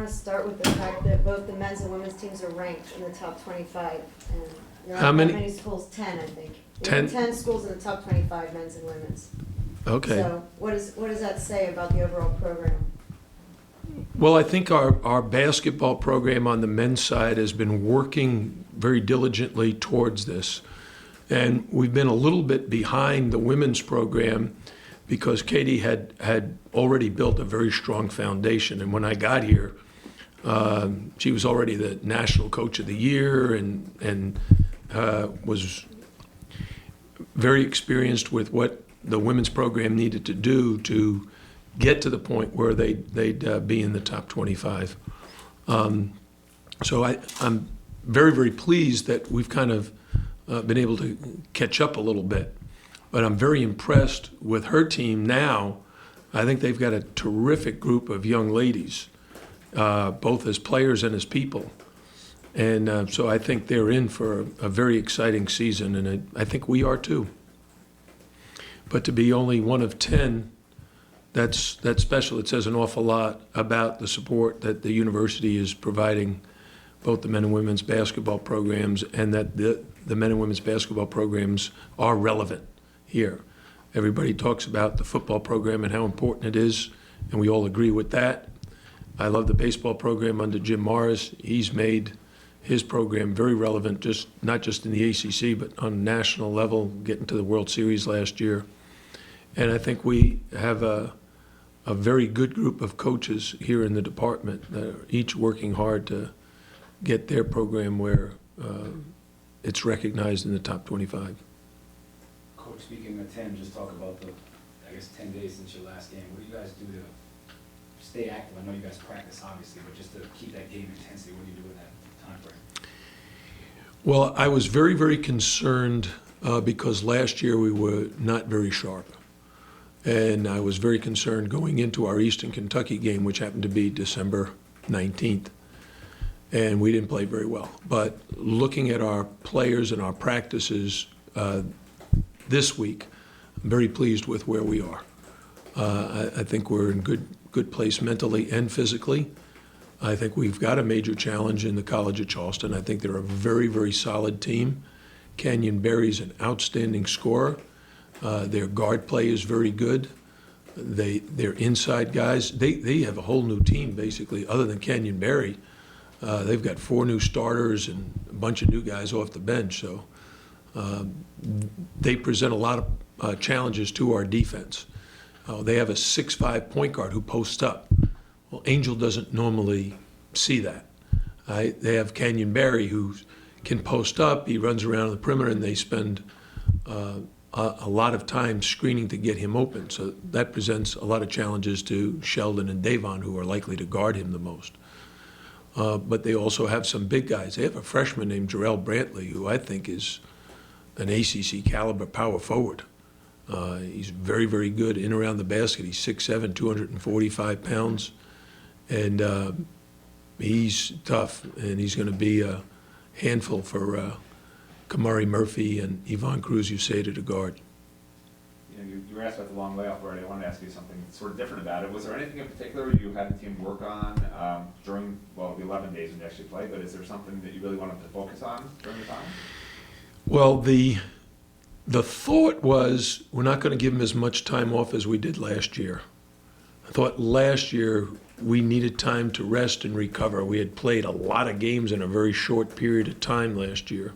want to start with the fact that both the men's and women's teams are ranked in the top 25. And there How aren't many? that many schools, 10, I think. 10? 10 schools in the top 25, men's and women's. Okay. So what does that say about the overall program? Well, I think our basketball program on the men's side has been working very diligently towards this. And we've been a little bit behind the women's program because Katie had already built a very strong foundation. And when I got here, she was already the national coach of the year and was very experienced with what the women's program needed to do to get to the point where they'd be in the top 25. So I'm very, very pleased that we've kind of been able to catch up a little bit. But I'm very impressed with her team now. I think they've got a terrific group of young ladies, both as players and as people. And so I think they're in for a very exciting season, and I think we are too. But to be only one of 10, that's special. It says an awful lot about the support that the university is providing both the men and women's basketball programs, and that the men and women's basketball programs are relevant here. Everybody talks about the football program and how important it is, and we all agree with that. I love the baseball program under Jim Morris. He's made his program very relevant, not just in the ACC, but on a national level, getting to the World Series last year. And I think we have a very good group of coaches here in the department that are each working hard to get their program where it's recognized in the top 25. Coach, speaking of 10, just talk about the, 10 days since your last game. What do you guys do to stay active? I know you guys practice, obviously, but just to keep that game intensity, what do you do in that time frame? Well, I was very, very concerned because last year we were not very sharp. And I was very concerned going into our Eastern Kentucky game, which happened to be December 19th. And we didn't play very well. But looking at our players and our practices this week, I'm very pleased with where we are. I think we're in good place mentally and physically. I think we've got a major challenge in the College of Charleston. I think they're a very, very solid team. Canyon Berry's an outstanding scorer. Their guard play is very good. They're inside guys. They have a whole new team, basically, other than Canyon Berry. They've got 4 new starters and a bunch of new guys off the bench. So they present a lot of challenges to our defense. They have a 6'5" point guard who posts up. Well, Angel doesn't normally see that. They have Canyon Berry who can post up. He runs around the perimeter, and they spend a lot of time screening to get him open. So that presents a lot of challenges to Sheldon and Davon, who are likely to guard him the most. But they also have some big guys. They have a freshman named Jarrell Brantley, who I think is an ACC caliber power forward. He's very, very good in around the basket. He's 6'7", 245 pounds. And he's tough, and he's going to be a handful for Kamari Murphy and Yvonne Cruz-Useda to guard. You were asked about the long layoff already. I wanted to ask you something sort of different about it. Was there anything in particular you had the team work on during, the 11 days when you actually played, but is there something that you really wanted to focus on during the time? Well, the thought was we're not going to give him as much time off as we did last year. I thought last year we needed time to rest and recover. We had played a lot of games in a very short period of time last year.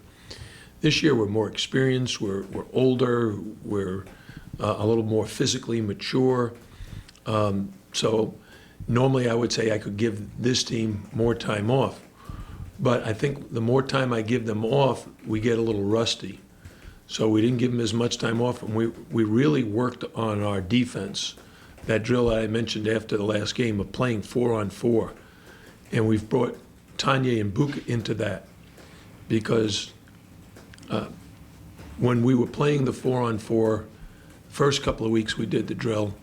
This year we're more experienced, we're older, we're a little more physically mature. So normally I would say I could give this team more time off. But I think the more time I give them off, we get a little rusty. So we didn't give them as much time off, and we really worked on our defense. That drill that I mentioned after the last game of playing 4-on-4. And we've brought Tanya and Buka into that because when we were playing the 4-on-4, first couple of weeks we did the drill,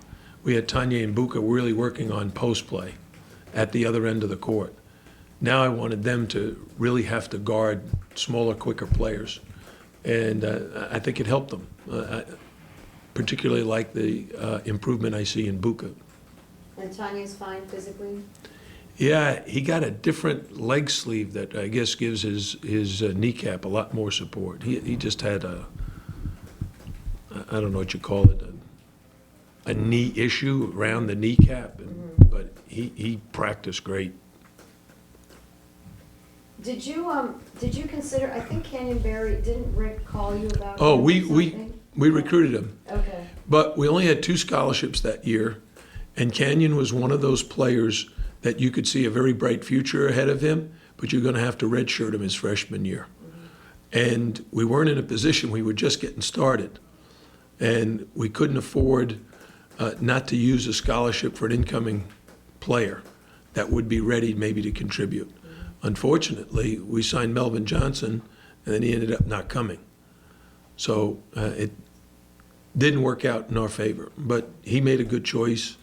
we had Tanya and Buka really working on post play at the other end of the court. Now I wanted them to really have to guard smaller, quicker players. And I think it helped them. I particularly like the improvement I see in Buka. And Tanya's fine physically? Yeah, he got a different leg sleeve that I guess gives his kneecap a lot more support. He just had I don't know what you call it, a knee issue around the kneecap, but he practiced great. Did you consider, I think Canyonberry, didn't Rick call you about Oh, him or we something? recruited him, Okay, but we only had 2 scholarships that year, and Canyon was one of those players that you could see a very bright future ahead of him, but you're going to have to redshirt him his freshman year. And we weren't in a position, we were just getting started. And we couldn't afford not to use a scholarship for an incoming player that would be ready maybe to contribute. Unfortunately, we signed Melvin Johnson, and then he ended up not coming. So it didn't work out in our favor. But he made a good choice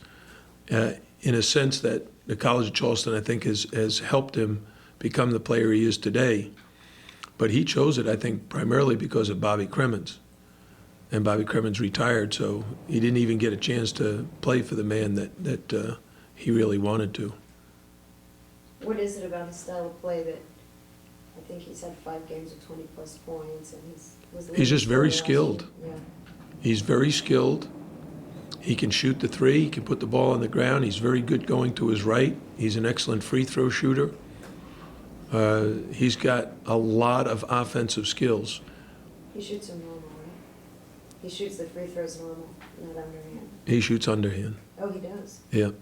in a sense that the College of Charleston, I think, has helped him become the player he is today. But he chose it, I think, primarily because of Bobby Cremens. And Bobby Cremens retired, so he didn't even get a chance to play for the man that he really wanted to. what is it about his style of play that, I think he's had 5 games with 20-plus points, and was He's just very last year. skilled. Yeah. He's very skilled. He can shoot the 3. He can put the ball on the ground. He's very good going to his right. He's an excellent free throw shooter. He's got a lot of offensive skills. He shoots them normal, right? He shoots the free throws normal, not underhand. He shoots underhand. Oh, he does? Yeah. Okay.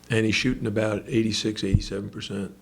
And he's shooting about 86, 87%.